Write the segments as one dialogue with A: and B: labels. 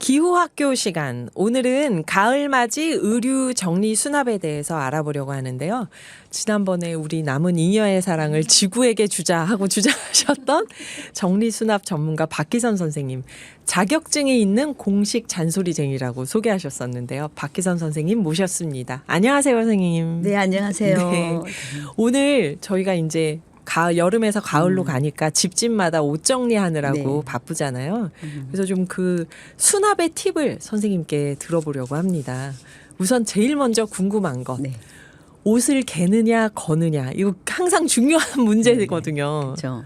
A: 기후학교 시간. 오늘은 가을맞이 의류 정리 수납에 대해서 알아보려고 하는데요. 지난번에 우리 남은 잉여의 사랑을 지구에게 주자 하고 주장하셨던 정리 수납 전문가 박기선 선생님. 자격증이 있는 공식 잔소리쟁이라고 소개하셨었는데요. 박기선 선생님 모셨습니다. 안녕하세요, 선생님.
B: 네, 안녕하세요.
A: 네. 오늘 저희가 이제 여름에서 가을로 가니까 집집마다 옷 정리하느라고
B: 네.
A: 바쁘잖아요. 그래서 좀 그 수납의 팁을 선생님께 들어보려고 합니다. 우선 제일 먼저 궁금한 것.
B: 네,
A: 옷을 개느냐 거느냐. 이거 항상 중요한 문제거든요.
B: 그렇죠.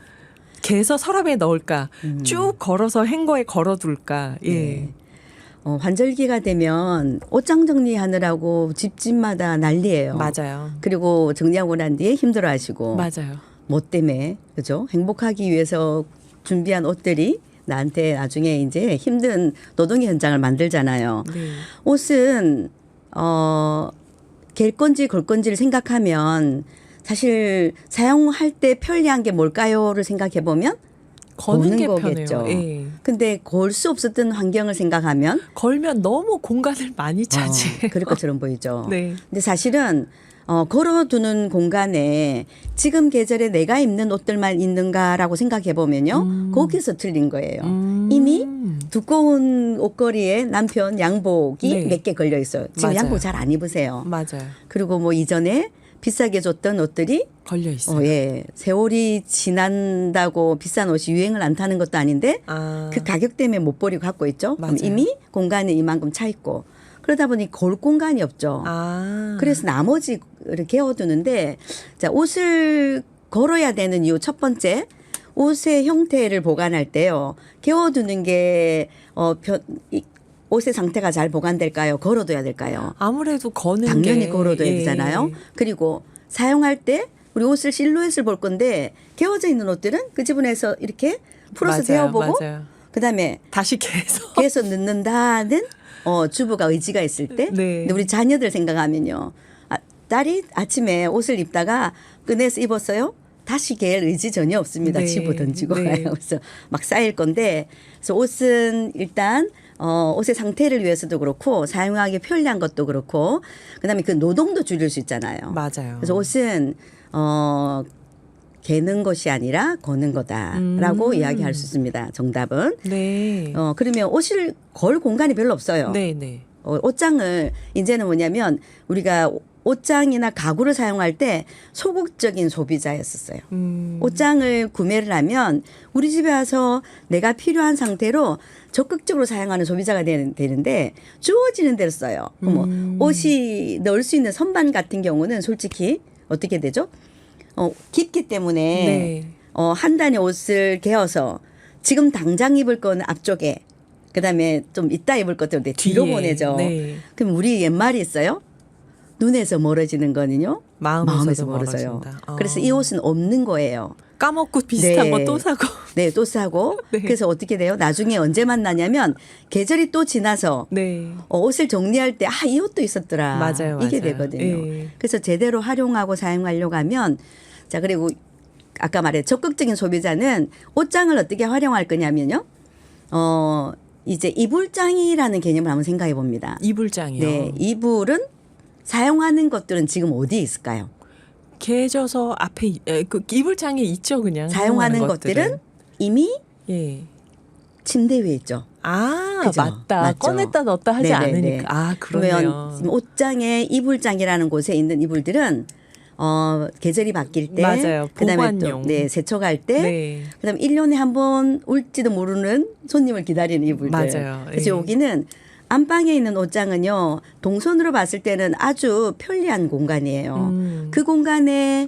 A: 개서 서랍에 넣을까? 쭉 걸어서 행거에 걸어둘까? 예.
B: 네. 환절기가 되면 옷장 정리하느라고 집집마다 난리예요.
A: 맞아요.
B: 그리고 정리하고 난 뒤에 힘들어하시고
A: 맞아요.
B: 뭐 때문에 그죠? 행복하기 위해서 준비한 옷들이 나한테 나중에 이제 힘든 노동의 현장을 만들잖아요.
A: 네.
B: 옷은 갤 건지 걸 건지를 생각하면 사실 사용할 때 편리한 게 뭘까요를 생각해 보면
A: 거는 게
B: 거겠죠.
A: 편해요. 예.
B: 근데 걸 수 없었던 환경을 생각하면
A: 걸면 너무 공간을 많이 차지.
B: 그럴 것처럼 보이죠.
A: 네.
B: 근데 사실은 걸어두는 공간에 지금 계절에 내가 입는 옷들만 있는가라고 생각해 보면요. 거기서 틀린 거예요. 이미 두꺼운 옷걸이에 남편 양복이
A: 네.
B: 몇 개 걸려 있어요. 지금
A: 맞아요.
B: 양복 잘 안 입으세요.
A: 맞아요.
B: 그리고 뭐 이전에 비싸게 줬던 옷들이
A: 걸려 있어요.
B: 예. 세월이 지난다고 비싼 옷이 유행을 안 타는 것도 아닌데
A: 아.
B: 그 가격 때문에 못 버리고 갖고 있죠. 그럼
A: 맞아요.
B: 이미 공간에 이만큼 차 있고 그러다 보니 걸 공간이 없죠.
A: 아.
B: 그래서 나머지를 개어두는데 자, 옷을 걸어야 되는 이유 첫 번째 옷의 형태를 보관할 때요. 개어두는 게 옷의 상태가 잘 보관될까요? 걸어둬야 될까요?
A: 아무래도 거는
B: 당연히
A: 게,
B: 걸어둬야
A: 예.
B: 되잖아요. 그리고 사용할 때 우리 옷을 실루엣을 볼 건데 개어져 있는 옷들은 그 지분에서 이렇게 풀어서
A: 맞아요,
B: 대어보고
A: 맞아요.
B: 그다음에
A: 다시 개서.
B: 개서 넣는다는 주부가 의지가 있을 때
A: 네.
B: 근데 우리 자녀들 생각하면요. 딸이 아침에 옷을 입다가 꺼내서 입었어요. 다시 갤 의지 전혀 없습니다.
A: 네.
B: 집어 던지고
A: 네.
B: 가요. 그래서 막 쌓일 건데 그래서 옷은 일단 옷의 상태를 위해서도 그렇고 사용하기 편리한 것도 그렇고 그다음에 그 노동도 줄일 수 있잖아요.
A: 맞아요.
B: 그래서 옷은 개는 것이 아니라 거는 거다라고 이야기할 수 있습니다. 정답은.
A: 네.
B: 그러면 옷을 걸 공간이 별로 없어요.
A: 네, 네.
B: 옷장을 이제는 뭐냐면 우리가 옷장이나 가구를 사용할 때 소극적인 소비자였었어요. 옷장을 구매를 하면 우리 집에 와서 내가 필요한 상태로 적극적으로 사용하는 소비자가 되는데 주어지는 대로 써요. 뭐 옷이 넣을 수 있는 선반 같은 경우는 솔직히 어떻게 되죠? 깊기 때문에
A: 네.
B: 한 단의 옷을 개어서 지금 당장 입을 거는 앞쪽에 그다음에 좀 이따 입을 것들 뒤로
A: 뒤에.
B: 보내죠.
A: 네.
B: 그럼 우리 옛말이 있어요. 눈에서 멀어지는 거는요. 마음에서 멀어져요.
A: 멀어진다.
B: 그래서 이 옷은 없는 거예요.
A: 까먹고 비슷한
B: 네.
A: 거 또 사고.
B: 네, 또 사고.
A: 네.
B: 그래서 어떻게 돼요? 나중에 언제 만나냐면 계절이 또 지나서
A: 네.
B: 옷을 정리할 때 이 옷도 있었더라.
A: 맞아요,
B: 이게
A: 맞아요.
B: 되거든요.
A: 예.
B: 그래서 제대로 활용하고 사용하려고 하면 자 그리고 아까 말해 적극적인 소비자는 옷장을 어떻게 활용할 거냐면요. 이제 이불장이라는 개념을 한번 생각해 봅니다.
A: 이불장이요.
B: 네, 이불은 사용하는 것들은 지금 어디에 있을까요?
A: 개져서 앞에 그 이불장에 있죠, 그냥.
B: 사용하는 것들은 이미
A: 예.
B: 침대 위에 있죠.
A: 아,
B: 그죠?
A: 맞다.
B: 맞죠?
A: 꺼냈다 넣었다 하지
B: 네네네.
A: 않으니까. 아, 그러네요.
B: 그러면 지금 옷장에 이불장이라는 곳에 있는 이불들은 계절이 바뀔 때,
A: 맞아요.
B: 그다음에 또
A: 보관용.
B: 세척할 때,
A: 네.
B: 그다음에 1년에 한 번 올지도 모르는 손님을 기다리는 이불들.
A: 맞아요.
B: 그래서
A: 예.
B: 여기는 안방에 있는 옷장은요, 동선으로 봤을 때는 아주 편리한 공간이에요. 그 공간에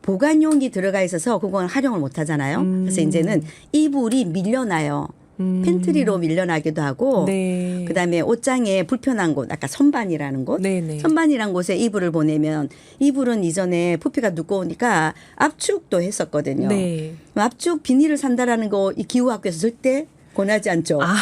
B: 보관용이 들어가 있어서 그건 활용을 못 하잖아요. 그래서 이제는 이불이 밀려나요. 팬트리로 밀려나기도 하고
A: 네.
B: 그다음에 옷장에 불편한 곳 아까 선반이라는 곳
A: 네네.
B: 선반이란 곳에 이불을 보내면 이불은 이전에 부피가 두꺼우니까 압축도 했었거든요.
A: 네.
B: 압축 비닐을 산다라는 거 이 기후학교에서 절대 권하지 않죠.
A: 아.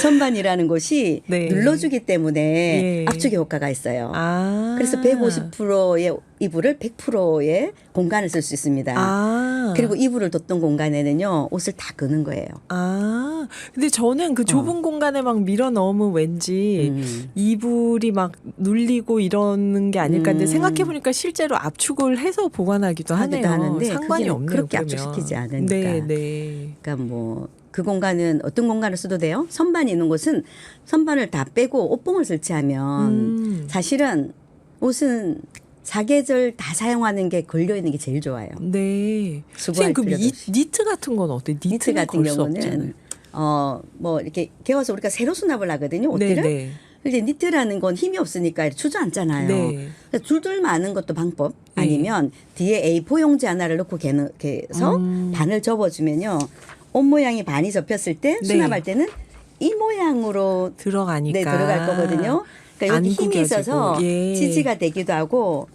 B: 선반이라는 곳이
A: 네.
B: 눌러주기 때문에
A: 예.
B: 압축의 효과가 있어요.
A: 아.
B: 그래서 150%의 이불을 100%의 공간을 쓸 수 있습니다.
A: 아.
B: 그리고 이불을 뒀던 공간에는요 옷을 다 끄는 거예요.
A: 아. 근데 저는 그 좁은 공간에 막 밀어 넣으면 왠지 이불이 막 눌리고 이러는 게 아닐까 했는데 생각해 보니까 실제로 압축을 해서 보관하기도 하네요.
B: 하는데
A: 상관이
B: 그게는
A: 없네요.
B: 그렇게
A: 그러면.
B: 압축시키지 않으니까.
A: 네, 네.
B: 그러니까 뭐 그 공간은 어떤 공간을 써도 돼요. 선반이 있는 곳은 선반을 다 빼고 옷봉을 설치하면 사실은 옷은 사계절 다 사용하는 게 걸려 있는 게 제일 좋아요.
A: 네.
B: 수고할
A: 선생님, 그
B: 필요도 없이.
A: 니트 같은 건 어때?
B: 니트
A: 니트는
B: 같은
A: 걸 수 없잖아요.
B: 경우는 뭐 이렇게 개워서 우리가 새로 수납을 하거든요.
A: 네,
B: 옷들을.
A: 네.
B: 근데 니트라는 건 힘이 없으니까 주저앉잖아요.
A: 네.
B: 그래서 줄줄 마는 것도 방법.
A: 네.
B: 아니면 뒤에 A4 용지 하나를 넣고 개서 반을 접어주면요. 옷 모양이 반이 접혔을 때
A: 네.
B: 수납할 때는 이 모양으로
A: 들어가니까.
B: 네, 들어갈 거거든요. 그러니까
A: 안
B: 여기 힘이
A: 구겨지고.
B: 있어서
A: 예.
B: 지지가 되기도 하고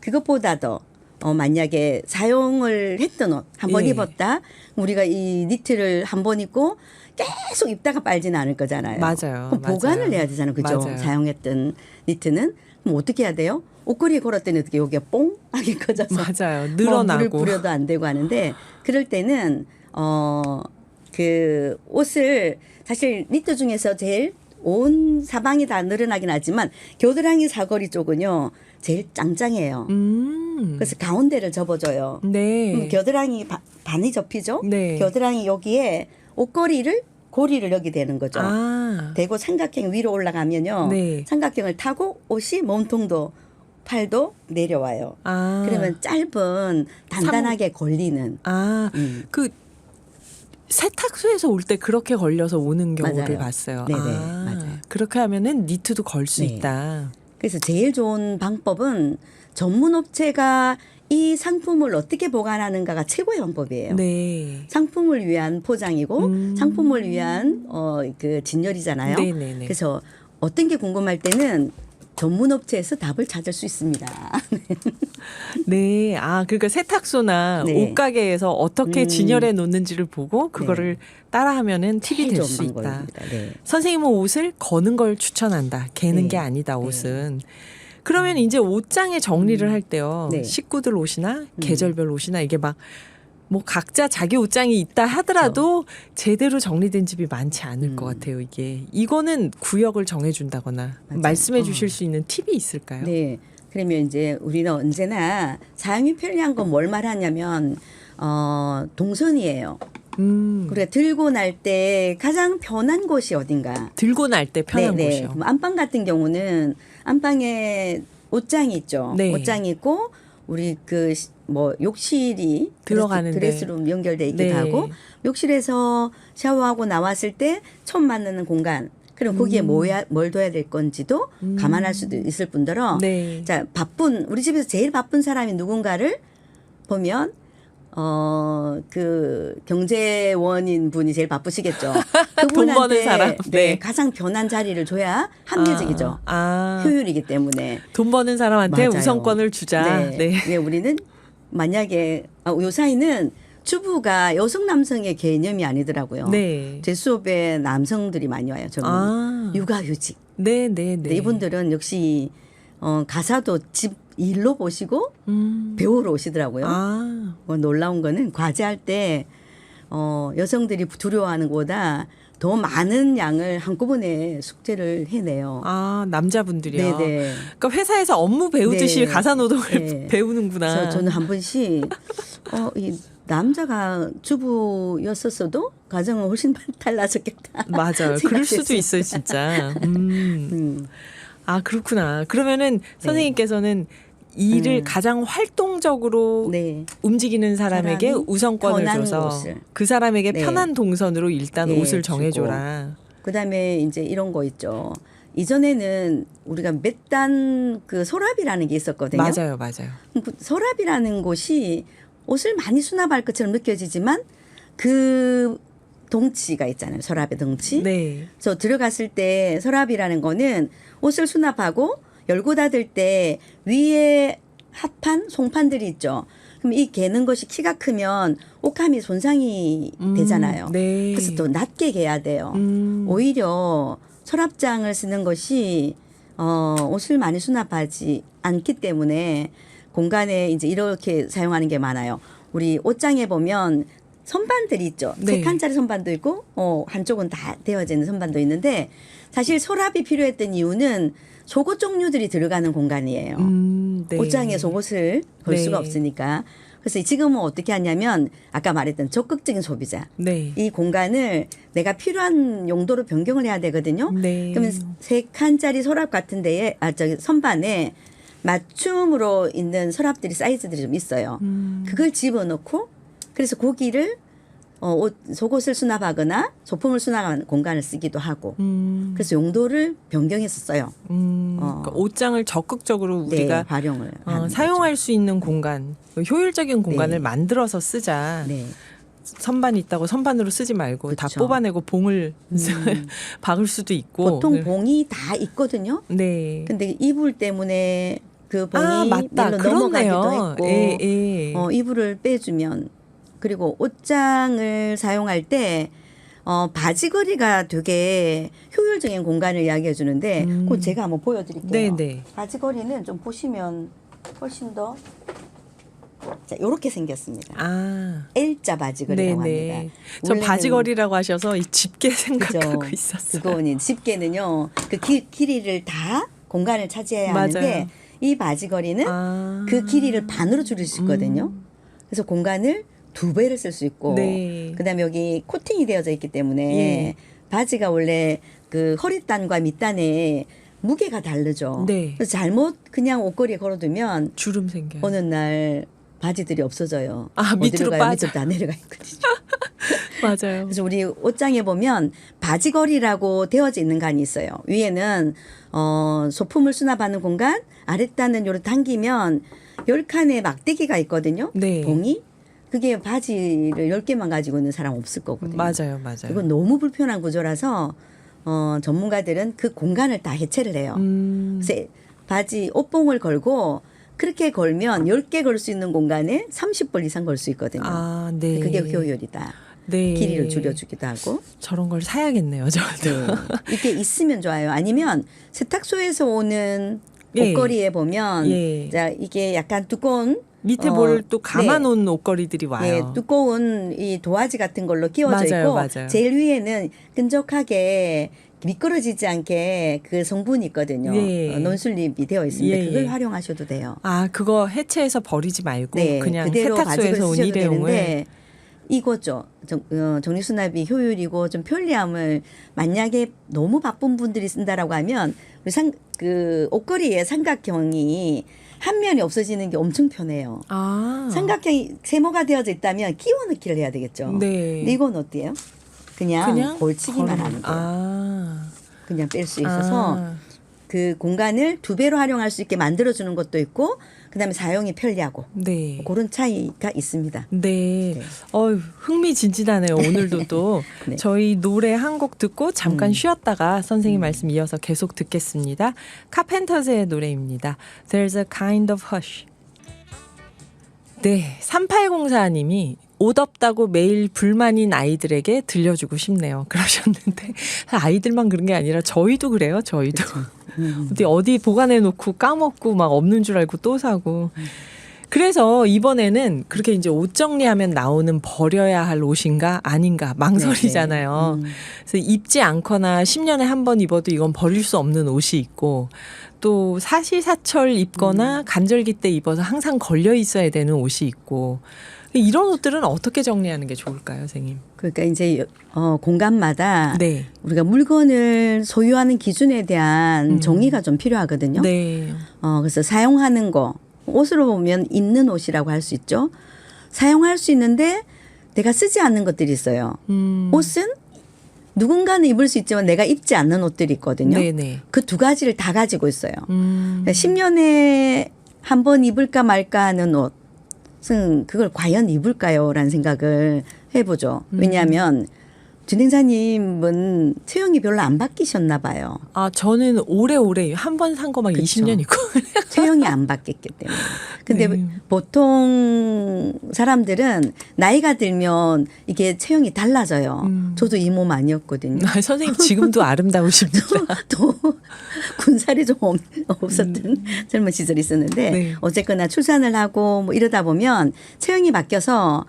B: 그것보다도 만약에 사용을 했던 옷 한 번
A: 예.
B: 입었다. 우리가 이 니트를 한 번 입고 계속 입다가 빨지는 않을 거잖아요.
A: 맞아요.
B: 그럼 보관을
A: 맞아요.
B: 해야 되잖아요. 그죠?
A: 맞아요.
B: 사용했던 니트는 그럼 어떻게 해야 돼요? 옷걸이에 걸었더니 어떻게 여기가 뽕하게 커져서
A: 맞아요.
B: 물을
A: 늘어나고.
B: 뿌려도 안 되고 하는데 그럴 때는 그 옷을 사실 니트 중에서 제일 온 사방이 다 늘어나긴 하지만 겨드랑이 사거리 쪽은요 제일 짱짱해요. 그래서 가운데를 접어줘요.
A: 네.
B: 그럼 겨드랑이 반이 접히죠.
A: 네.
B: 겨드랑이 여기에 옷걸이를 고리를 여기 되는 거죠.
A: 아.
B: 대고 삼각형 위로 올라가면요.
A: 네.
B: 삼각형을 타고 옷이 몸통도 팔도 내려와요.
A: 아.
B: 그러면 짧은 단단하게 걸리는.
A: 아, 그 세탁소에서 올 때 그렇게 걸려서 오는 경우를
B: 맞아요.
A: 봤어요.
B: 네네,
A: 아,
B: 맞아요.
A: 그렇게 하면은 니트도 걸 수
B: 네.
A: 있다.
B: 그래서 제일 좋은 방법은 전문 업체가 이 상품을 어떻게 보관하는가가 최고의 방법이에요.
A: 네.
B: 상품을 위한 포장이고 상품을 위한 그 진열이잖아요.
A: 네네네.
B: 그래서 어떤 게 궁금할 때는 전문 업체에서 답을 찾을 수 있습니다.
A: 네. 아, 그러니까 세탁소나
B: 네.
A: 옷가게에서 어떻게 진열해 놓는지를 보고 그거를 따라하면은 팁이
B: 제일
A: 될
B: 좋은
A: 수 있다.
B: 방법입니다. 네.
A: 선생님은 옷을 거는 걸 추천한다. 개는
B: 네.
A: 게 아니다, 옷은. 그러면 이제 옷장에 정리를 할 때요.
B: 네.
A: 식구들 옷이나 계절별 옷이나 이게 막 뭐 각자 자기 옷장이 있다 하더라도 제대로 정리된 집이 많지 않을 것 같아요. 이거는 구역을 정해준다거나
B: 맞아요.
A: 말씀해 주실 수 있는 팁이 있을까요?
B: 네. 그러면 이제 우리는 언제나 사용이 편리한 건 뭘 말하냐면 동선이에요. 우리가 들고 날 때 가장 편한 곳이 어딘가.
A: 들고 날 때 편한
B: 네,
A: 곳이요.
B: 그럼 안방 같은 경우는 안방에 옷장이 있죠.
A: 네.
B: 옷장이 있고 우리 그 뭐 욕실이
A: 들어가는데.
B: 드레스룸 연결돼 있기도
A: 네.
B: 하고 욕실에서 샤워하고 나왔을 때 처음 만나는 공간. 그럼 거기에 뭘 둬야 될 건지도 감안할 수도 있을 뿐더러
A: 네.
B: 자 바쁜 우리 집에서 제일 바쁜 사람이 누군가를 보면 그 경제원인 분이 제일 바쁘시겠죠.
A: 돈 버는 사람.
B: 네,
A: 네.
B: 가장 편한 자리를 줘야 합리적이죠.
A: 효율이기
B: 때문에.
A: 돈 버는 사람한테
B: 맞아요.
A: 우선권을 주자.
B: 네.
A: 네.
B: 네, 우리는 만약에 요사이는 주부가 여성 남성의 개념이 아니더라고요.
A: 네.
B: 제 수업에 남성들이 많이 와요. 저는 육아휴직.
A: 네, 네, 네.
B: 근데 이분들은 역시 가사도 집 일로 보시고 배우러 오시더라고요. 뭐 놀라운 거는 과제할 때 여성들이 두려워하는 것보다 더 많은 양을 한꺼번에 숙제를 해내요.
A: 아, 남자분들이요.
B: 네네.
A: 그러니까 회사에서 업무 배우듯이
B: 네.
A: 가사노동을
B: 네.
A: 배우는구나.
B: 그래서 저는 한 번씩 이 남자가 주부였었어도 가정은 훨씬 달라졌겠다.
A: 맞아요. 그럴 수도 있어요, 진짜. 아, 그렇구나. 그러면은 선생님께서는 일을 가장 활동적으로
B: 네.
A: 움직이는 사람에게
B: 사람이
A: 우선권을
B: 편한
A: 줘서
B: 옷을.
A: 그 사람에게
B: 네.
A: 편한 동선으로 일단
B: 네,
A: 옷을 정해줘라.
B: 그다음에 이제 이런 거 있죠. 이전에는 우리가 몇 단 그 서랍이라는 게 있었거든요.
A: 맞아요, 맞아요.
B: 그 서랍이라는 곳이 옷을 많이 수납할 것처럼 느껴지지만 그 덩치가 있잖아요. 서랍의 덩치.
A: 네.
B: 그래서 들어갔을 때 서랍이라는 거는 옷을 수납하고 열고 닫을 때 위에 합판, 송판들이 있죠. 그럼 이 개는 것이 키가 크면 옷감이 손상이 되잖아요.
A: 네.
B: 그래서 또 낮게 개야 돼요. 오히려 서랍장을 쓰는 것이 옷을 많이 수납하지 않기 때문에 공간에 이제 이렇게 사용하는 게 많아요. 우리 옷장에 보면 선반들이 있죠.
A: 네.
B: 3칸짜리 선반도 있고 한쪽은 다 되어져 있는 선반도 있는데 사실 서랍이 필요했던 이유는 속옷 종류들이 들어가는 공간이에요.
A: 네.
B: 옷장에 속옷을 걸
A: 네.
B: 수가 없으니까. 그래서 지금은 어떻게 하냐면 아까 말했던 적극적인 소비자.
A: 네.
B: 이 공간을 내가 필요한 용도로 변경을 해야 되거든요.
A: 네.
B: 그러면 3칸짜리 서랍 같은 데에 저기 선반에 맞춤으로 있는 서랍들이 사이즈들이 좀 있어요. 그걸 집어넣고 그래서 고기를 속옷을 수납하거나 소품을 수납하는 공간을 쓰기도 하고 그래서 용도를 변경했었어요.
A: 그러니까 옷장을 적극적으로 우리가
B: 네, 활용을 하는
A: 사용할 수 있는 공간, 효율적인 공간을
B: 네.
A: 만들어서 쓰자.
B: 거죠. 네.
A: 선반 있다고 선반으로 쓰지 말고 다
B: 그쵸.
A: 뽑아내고 봉을 박을 수도 있고.
B: 보통 봉이 다 있거든요.
A: 네.
B: 근데 이불 때문에 그 봉이
A: 아, 맞다.
B: 밀로
A: 그렇네요.
B: 넘어가기도 했고
A: 예, 예.
B: 이불을 빼주면 그리고 옷장을 사용할 때 바지거리가 되게 효율적인 공간을 이야기해 주는데 그거 제가 한번 보여드릴게요.
A: 네, 네.
B: 바지거리는 좀 보시면 훨씬 더 자, 요렇게 생겼습니다.
A: 아.
B: L자 바지거리라고
A: 네네.
B: 합니다.
A: 저
B: 원래는-
A: 바지거리라고 하셔서 이 집게 생각하고
B: 그죠.
A: 있었어요.
B: 그거는 집게는요. 그 길이를 다 공간을 차지해야
A: 맞아요.
B: 하는데 이 바지거리는
A: 아.
B: 그 길이를 반으로 줄일 수 있거든요. 그래서 공간을 2배를 쓸 수 있고
A: 네.
B: 그다음에 여기 코팅이 되어져 있기 때문에
A: 예.
B: 바지가 원래 그 허리단과 밑단에 무게가 다르죠.
A: 네.
B: 그래서 잘못 그냥 옷걸이에 걸어두면
A: 주름 생겨요.
B: 어느 날 바지들이 없어져요.
A: 아, 밑으로
B: 어디로 가요?
A: 빠져.
B: 밑으로 다 내려가 있거든요.
A: 맞아요.
B: 그래서 우리 옷장에 보면 바지거리라고 되어져 있는 간이 있어요. 위에는 소품을 수납하는 공간, 아랫단은 요렇게 당기면 10칸의 막대기가 있거든요.
A: 네.
B: 봉이. 그게 바지를 10개만 가지고 있는 사람 없을 거거든요.
A: 맞아요, 맞아요.
B: 이건 너무 불편한 구조라서 전문가들은 그 공간을 다 해체를 해요. 그래서 바지 옷봉을 걸고 그렇게 걸면 10개 걸 수 있는 공간에 30벌 이상 걸 수 있거든요.
A: 아, 네.
B: 그게 효율이다.
A: 네.
B: 길이를 줄여주기도 하고.
A: 저런 걸 사야겠네요, 저도.
B: 네. 이게 있으면 좋아요. 아니면 세탁소에서 오는
A: 예.
B: 옷걸이에 보면
A: 예.
B: 자, 이게 약간 두꺼운
A: 밑에 뭘 또 감아놓은 옷걸이들이 와요.
B: 예, 두꺼운 이 도화지 같은 걸로 끼워져
A: 맞아요,
B: 있고
A: 맞아요.
B: 제일 위에는 끈적하게 미끄러지지 않게 그 성분이 있거든요.
A: 예.
B: 논슬립이 되어 있습니다.
A: 예,
B: 그걸
A: 예.
B: 활용하셔도 돼요.
A: 아, 그거 해체해서 버리지 말고 그냥
B: 그대로 바지를
A: 세탁소에서 온
B: 쓰셔도
A: 일회용을.
B: 되는데 이거죠. 정리수납이 효율이고 좀 편리함을 만약에 너무 바쁜 분들이 쓴다라고 하면 우리 그 옷걸이의 삼각형이 한 면이 없어지는 게 엄청 편해요.
A: 아.
B: 삼각형이 세모가 되어져 있다면 끼워 넣기를 해야 되겠죠.
A: 네.
B: 근데 이건 어때요? 그냥 걸치기만
A: 걸어-
B: 하는 거예요.
A: 아.
B: 그냥 뺄 수 있어서
A: 아.
B: 그 공간을 2배로 활용할 수 있게 만들어주는 것도 있고 그다음에 사용이 편리하고
A: 네.
B: 그런 차이가 있습니다.
A: 네. 흥미진진하네요. 오늘도 또
B: 네.
A: 저희 노래 한 곡 듣고 잠깐 쉬었다가 선생님 말씀 이어서 계속 듣겠습니다. 카펜터즈의 노래입니다. There's a kind of hush. 네. 3804님이 옷 없다고 매일 불만인 아이들에게 들려주고 싶네요. 그러셨는데 아이들만 그런 게 아니라 저희도 그래요. 저희도. 어디 보관해 놓고 까먹고 막 없는 줄 알고 또 사고. 그래서 이번에는 그렇게 이제 옷 정리하면 나오는 버려야 할 옷인가 아닌가 망설이잖아요. 그래서 입지 않거나 10년에 한 번 입어도 이건 버릴 수 없는 옷이 있고 또 사시사철 입거나 간절기 때 입어서 항상 걸려 있어야 되는 옷이 있고 이런 옷들은 어떻게 정리하는 게 좋을까요, 선생님?
B: 그러니까 이제 공간마다
A: 네.
B: 우리가 물건을 소유하는 기준에 대한 정의가 좀 필요하거든요.
A: 네.
B: 그래서 사용하는 거 옷으로 보면 입는 옷이라고 할 수 있죠. 사용할 수 있는데 내가 쓰지 않는 것들이 있어요. 옷은 누군가는 입을 수 있지만 내가 입지 않는 옷들이 있거든요.
A: 네네.
B: 그 두 가지를 다 가지고 있어요. 10년에 한 번 입을까 말까 하는 옷은 그걸 과연 입을까요? 라는 생각을 해보죠. 왜냐하면 진행자님은 체형이 별로 안 바뀌셨나 봐요.
A: 아, 저는 오래오래 한 번 산 거 막
B: 그쵸.
A: 20년 있고.
B: 체형이 안 바뀌었기 때문에. 근데
A: 네.
B: 보통 사람들은 나이가 들면 이게 체형이 달라져요. 저도 이 몸 아니었거든요.
A: 아, 선생님 지금도 아름다우십니다.
B: 또 군살이 좀 없었던 젊은 시절이 있었는데
A: 네.
B: 어쨌거나 출산을 하고 뭐 이러다 보면 체형이 바뀌어서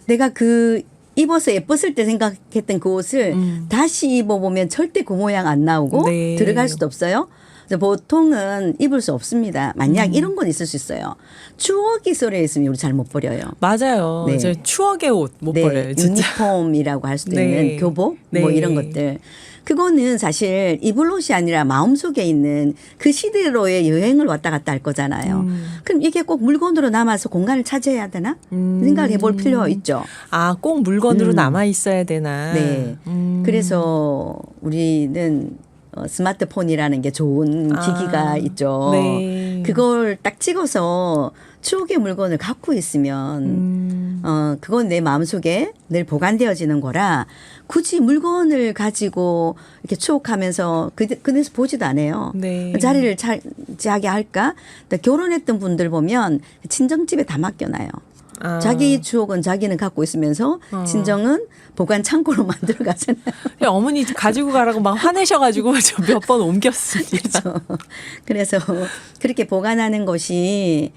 B: 내가 그 입어서 예뻤을 때 생각했던 그 옷을 다시 입어보면 절대 그 모양 안 나오고
A: 네.
B: 들어갈 수도 없어요. 그래서 보통은 입을 수 없습니다. 만약 이런 건 있을 수 있어요. 추억이 썰려 있으면 우리 잘 못 버려요.
A: 맞아요.
B: 네.
A: 저 추억의 옷 못 버려요. 진짜.
B: 유니폼이라고 할 수도
A: 네.
B: 있는 교복 뭐
A: 네.
B: 이런 것들. 그거는 사실 입을 옷이 아니라 마음속에 있는 그 시대로의 여행을 왔다 갔다 할 거잖아요. 그럼 이게 꼭 물건으로 남아서 공간을 차지해야 되나? 생각을 해볼 필요 있죠.
A: 아, 꼭 물건으로 남아 있어야 되나.
B: 네. 그래서 우리는 스마트폰이라는 게 좋은 기기가 있죠.
A: 네.
B: 그걸 딱 찍어서 추억의 물건을 갖고 있으면 그건 내 마음속에 늘 보관되어지는 거라 굳이 물건을 가지고 이렇게 추억하면서 그네서 보지도 않아요.
A: 네.
B: 자리를 차지하게 할까? 결혼했던 분들 보면 친정집에 다 맡겨놔요.
A: 아.
B: 자기 추억은 자기는 갖고 있으면서 친정은 보관 창고로 만들어 가잖아요.
A: 어머니 가지고 가라고 막 화내셔가지고 저 몇 번 옮겼습니다.
B: 그래서 그렇게 보관하는 것이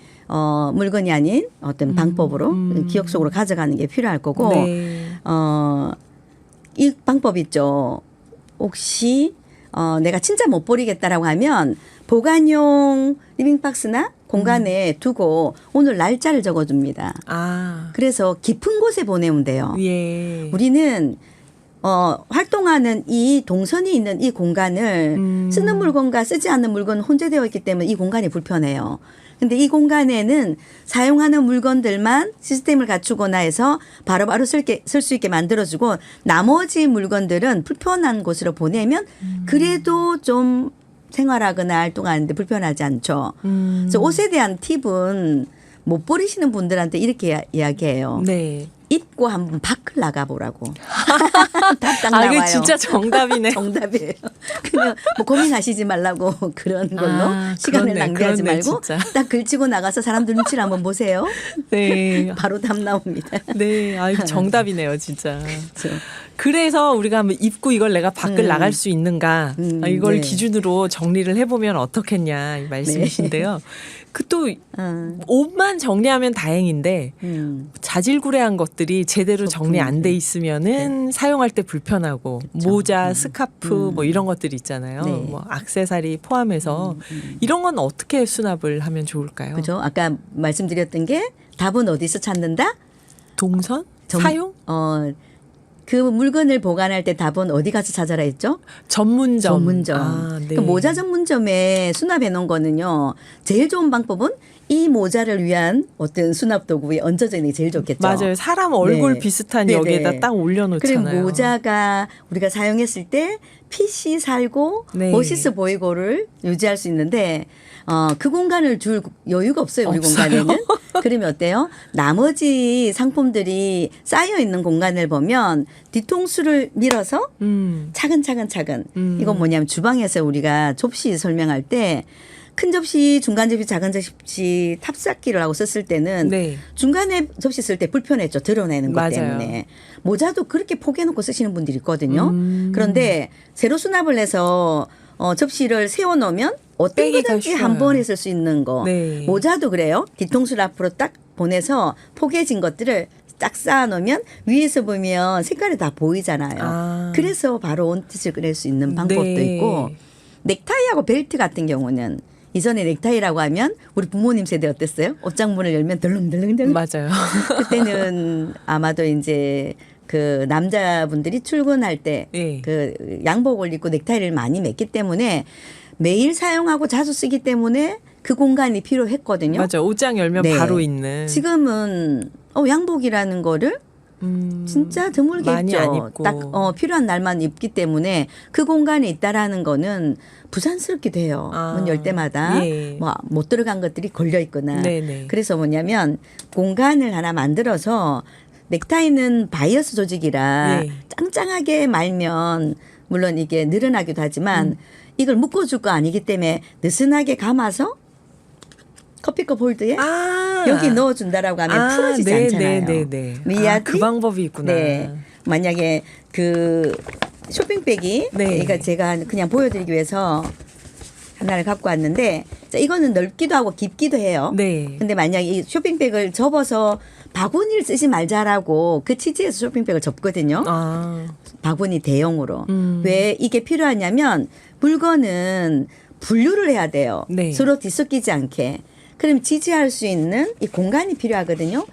B: 물건이 아닌 어떤 방법으로 기억 속으로 가져가는 게 필요할 거고
A: 네.
B: 이 방법 있죠. 혹시 내가 진짜 못 버리겠다라고 하면 보관용 리빙박스나 공간에 두고 오늘 날짜를 적어줍니다.
A: 아.
B: 그래서 깊은 곳에 보내면 돼요.
A: 예.
B: 우리는 활동하는 이 동선이 있는 이 공간을 쓰는 물건과 쓰지 않는 물건은 혼재되어 있기 때문에 이 공간이 불편해요. 근데 이 공간에는 사용하는 물건들만 시스템을 갖추거나 해서 바로바로 쓸 수 있게 만들어주고 나머지 물건들은 불편한 곳으로 보내면 그래도 좀 생활하거나 활동하는데 불편하지 않죠. 그래서 옷에 대한 팁은 못 버리시는 분들한테 이렇게 이야기해요.
A: 네.
B: 입고 한번 밖을 나가보라고. 답딱
A: 아,
B: 나와요.
A: 이게 진짜 정답이네.
B: 정답이에요. 그냥 뭐 고민하시지 말라고 그런 걸로
A: 아,
B: 시간을
A: 그렇네,
B: 낭비하지
A: 그렇네,
B: 말고
A: 진짜.
B: 딱 걸치고 나가서 사람들 눈치를 한번 보세요.
A: 네.
B: 바로 답 나옵니다.
A: 네. 아, 이거 정답이네요, 진짜.
B: 그렇죠.
A: 그래서 우리가 한번 입고 이걸 내가 밖을 나갈 수 있는가 아, 이걸
B: 네.
A: 기준으로 정리를 해보면 어떻겠냐 이 말씀이신데요. 그 또
B: 어,
A: 옷만 정리하면 다행인데 자질구레한 것들이 제대로 정리 안 돼 있으면은 사용할 때 불편하고 모자, 스카프 뭐 이런 것들 있잖아요.
B: 네.
A: 뭐 액세서리 포함해서 이런 건 어떻게 수납을 하면 좋을까요?
B: 그죠? 아까 말씀드렸던 게 답은 어디서 찾는다?
A: 동선? 사용?
B: 그 물건을 보관할 때 답은 어디 가서 찾아라 했죠?
A: 전문점.
B: 전문점.
A: 아, 네.
B: 그 모자 전문점에 수납해 놓은 거는요. 제일 좋은 방법은 이 모자를 위한 어떤 수납 도구에 얹어져 있는 게 제일 좋겠죠.
A: 맞아요. 사람 얼굴
B: 네.
A: 비슷한
B: 네네.
A: 여기에다 딱 올려놓잖아요.
B: 그리고 모자가 우리가 사용했을 때 핏이 살고
A: 네.
B: 멋있어 보이고를 유지할 수 있는데 그 공간을 줄 여유가 없어요. 우리
A: 없어요.
B: 공간에는. 그러면 어때요? 나머지 상품들이 쌓여 있는 공간을 보면 뒤통수를 밀어서 차근차근 이건 뭐냐면 주방에서 우리가 접시 설명할 때 큰 접시, 중간 접시, 작은 접시 탑쌓기를 하고 썼을 때는
A: 네.
B: 중간에 접시 쓸 때 불편했죠. 드러내는 것
A: 맞아요.
B: 때문에. 모자도 그렇게 포개놓고 쓰시는 분들이 있거든요. 그런데 세로 수납을 해서 접시를 세워놓으면 어떤
A: 빼기가
B: 거든지
A: 쉬워요.
B: 한 번에 쓸 수 있는 거.
A: 네.
B: 모자도 그래요. 뒤통수를 앞으로 딱 보내서 포개진 것들을 딱 쌓아놓으면 위에서 보면 색깔이 다 보이잖아요.
A: 아.
B: 그래서 바로 원뜻을 그릴 수 있는 방법도
A: 네.
B: 있고 넥타이하고 벨트 같은 경우는 이전에 넥타이라고 하면 우리 부모님 세대 어땠어요? 옷장 문을 열면 덜렁덜렁덜렁.
A: 맞아요.
B: 그때는 아마도 이제 그 남자분들이 출근할 때
A: 네.
B: 그 양복을 입고 넥타이를 많이 맸기 때문에 매일 사용하고 자주 쓰기 때문에 그 공간이 필요했거든요.
A: 맞아. 옷장 열면
B: 네.
A: 바로 있는.
B: 지금은 양복이라는 거를 진짜 드물게
A: 많이
B: 입죠.
A: 안 입고.
B: 딱 필요한 날만 입기 때문에 그 공간에 있다라는 거는 부산스럽기도 해요.
A: 아,
B: 문 열 때마다
A: 예.
B: 뭐 못 들어간 것들이 걸려 있거나.
A: 네네.
B: 그래서 뭐냐면 공간을 하나 만들어서 넥타이는 바이어스 조직이라
A: 예.
B: 짱짱하게 말면 물론 이게 늘어나기도 하지만 이걸 묶어줄 거 아니기 때문에 느슨하게 감아서 커피컵 홀드에 여기 넣어준다라고 하면 풀어지지 않잖아요.
A: 네. 그 방법이 있구나.
B: 네. 만약에 그 쇼핑백이
A: 네.
B: 그러니까 제가 그냥 보여드리기 위해서 하나를 갖고 왔는데 자, 이거는 넓기도 하고 깊기도 해요.
A: 네.
B: 근데 만약에 이 쇼핑백을 접어서 바구니를 쓰지 말자라고 그 취지에서 쇼핑백을 접거든요. 바구니 대용으로. 왜 이게 필요하냐면 물건은 분류를 해야 돼요.
A: 네.
B: 서로 뒤섞이지 않게. 그럼 지지할 수 있는 이 공간이 필요하거든요.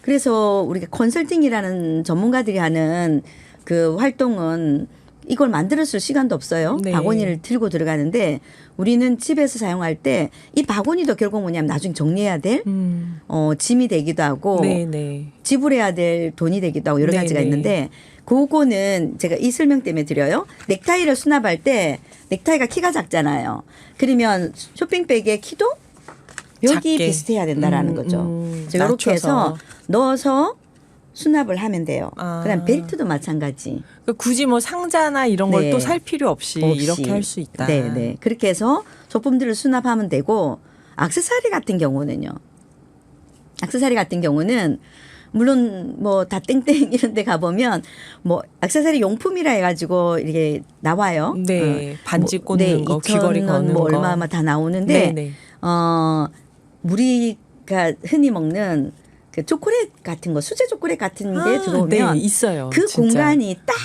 B: 그래서 우리가 컨설팅이라는 전문가들이 하는 그 활동은 이걸 만들었을 시간도 없어요.
A: 네.
B: 바구니를 들고 들어가는데 우리는 집에서 사용할 때 이 바구니도 결국 뭐냐면 나중에 정리해야 될 짐이 되기도 하고
A: 네네.
B: 지불해야 될 돈이 되기도 하고 여러 가지가
A: 네네.
B: 있는데 그거는 제가 이 설명 때문에 드려요. 넥타이를 수납할 때 넥타이가 키가 작잖아요. 그러면 쇼핑백의 키도 여기
A: 작게.
B: 비슷해야 된다라는 거죠. 그래서 이렇게 해서
A: 낮춰서.
B: 넣어서 수납을 하면 돼요.
A: 아.
B: 그다음 벨트도 마찬가지.
A: 그러니까 굳이 뭐 상자나 이런 걸
B: 네.
A: 또 살 필요 없이 이렇게 할 수 있다.
B: 네. 그렇게 해서 소품들을 수납하면 되고 액세서리 같은 경우는요. 액세서리 같은 경우는 물론 뭐 다 땡땡 이런 데 가보면 뭐 액세서리 용품이라 해가지고 이렇게 나와요.
A: 네. 반지 꽂는
B: 네,
A: 거, 귀걸이
B: 2,000원
A: 거는
B: 뭐
A: 거.
B: 얼마 다 나오는데
A: 네네.
B: 우리가 흔히 먹는 그 초콜릿 같은 거 수제 초콜릿 같은 게 들어오면
A: 네, 있어요.
B: 그
A: 진짜.
B: 공간이 딱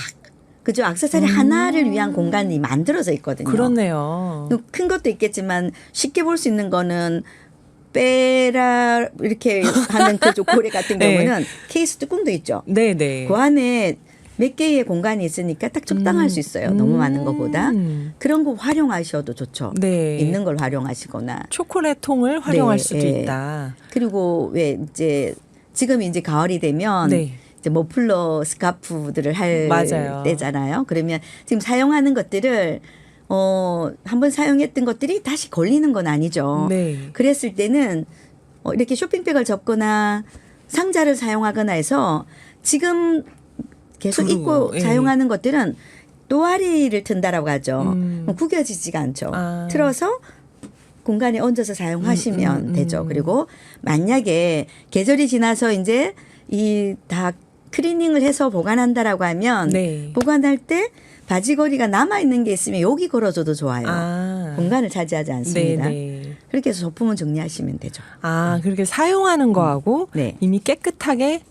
B: 그죠 액세서리 하나를 위한 공간이 만들어져 있거든요.
A: 그렇네요.
B: 큰 것도 있겠지만 쉽게 볼 수 있는 거는 빼라 이렇게 하는 그 초콜릿 같은
A: 네.
B: 경우는 케이스 뚜껑도 있죠.
A: 네네.
B: 그 안에 몇 개의 공간이 있으니까 딱 적당할 수 있어요. 너무 많은 것보다. 그런 거 활용하셔도 좋죠.
A: 네.
B: 있는 걸 활용하시거나.
A: 초콜릿 통을 활용할
B: 네,
A: 수도
B: 예.
A: 있다.
B: 그리고 왜 이제 지금 이제 가을이 되면
A: 네.
B: 이제 머플러 스카프들을 할
A: 맞아요.
B: 때잖아요. 그러면 지금 사용하는 것들을 한번 사용했던 것들이 다시 걸리는 건 아니죠.
A: 네.
B: 그랬을 때는 이렇게 쇼핑백을 접거나 상자를 사용하거나 해서 지금 계속
A: 두르고,
B: 입고
A: 예.
B: 사용하는 것들은 또아리를 튼다라고 하죠. 구겨지지가 않죠.
A: 아.
B: 틀어서 공간에 얹어서 사용하시면 되죠. 그리고 만약에 계절이 지나서 이제 이 다 클리닝을 해서 보관한다라고 하면
A: 네.
B: 보관할 때 바지걸이가 남아 있는 게 있으면 여기 걸어줘도 좋아요.
A: 아.
B: 공간을 차지하지 않습니다.
A: 네네.
B: 그렇게 해서 소품은 정리하시면 되죠.
A: 그렇게 사용하는 거하고
B: 네.
A: 이미 깨끗하게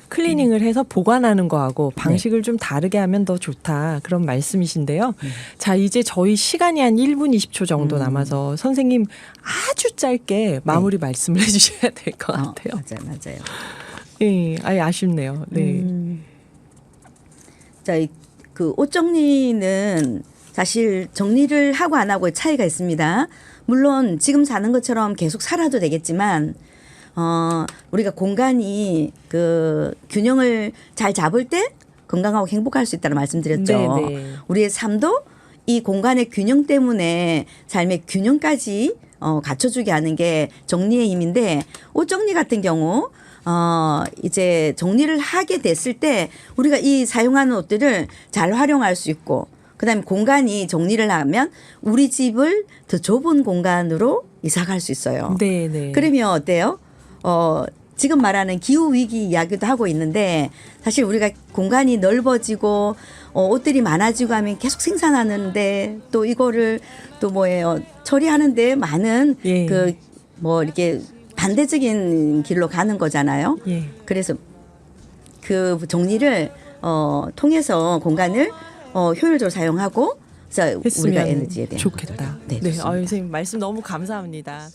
A: 클리닝을 해서 보관하는 거하고 방식을 좀 다르게 하면 더 좋다. 그런 말씀이신데요. 자, 이제 저희 시간이 한 1분 20초 정도 남아서 선생님 아주 짧게 마무리 말씀을 해주셔야 될 것 같아요.
B: 맞아요.
A: 예, 아쉽네요. 네.
B: 자, 그 옷 정리는 사실 정리를 하고 안 하고의 차이가 있습니다. 물론 지금 사는 것처럼 계속 살아도 되겠지만 우리가 공간이 그 균형을 잘 잡을 때 건강하고 행복할 수 있다는 말씀드렸죠.
A: 네네.
B: 우리의 삶도 이 공간의 균형 때문에 삶의 균형까지 갖춰주게 하는 게 정리의 힘인데 옷 정리 같은 경우 이제 정리를 하게 됐을 때 우리가 이 사용하는 옷들을 잘 활용할 수 있고 그다음에 공간이 정리를 하면 우리 집을 더 좁은 공간으로 이사 갈 수 있어요.
A: 네네.
B: 그러면 어때요? 지금 말하는 기후 위기 이야기도 하고 있는데 사실 우리가 공간이 넓어지고 옷들이 많아지고 하면 계속 생산하는데 또 이거를 또 뭐예요 처리하는데 많은
A: 예.
B: 그 뭐 이렇게 반대적인 길로 가는 거잖아요.
A: 예.
B: 그래서 그 정리를 통해서 공간을 효율적으로 사용하고 그래서 우리가
A: 했으면
B: 에너지에 대한
A: 좋겠다.
B: 네,
A: 네,
B: 좋습니다.
A: 선생님 말씀 너무 감사합니다.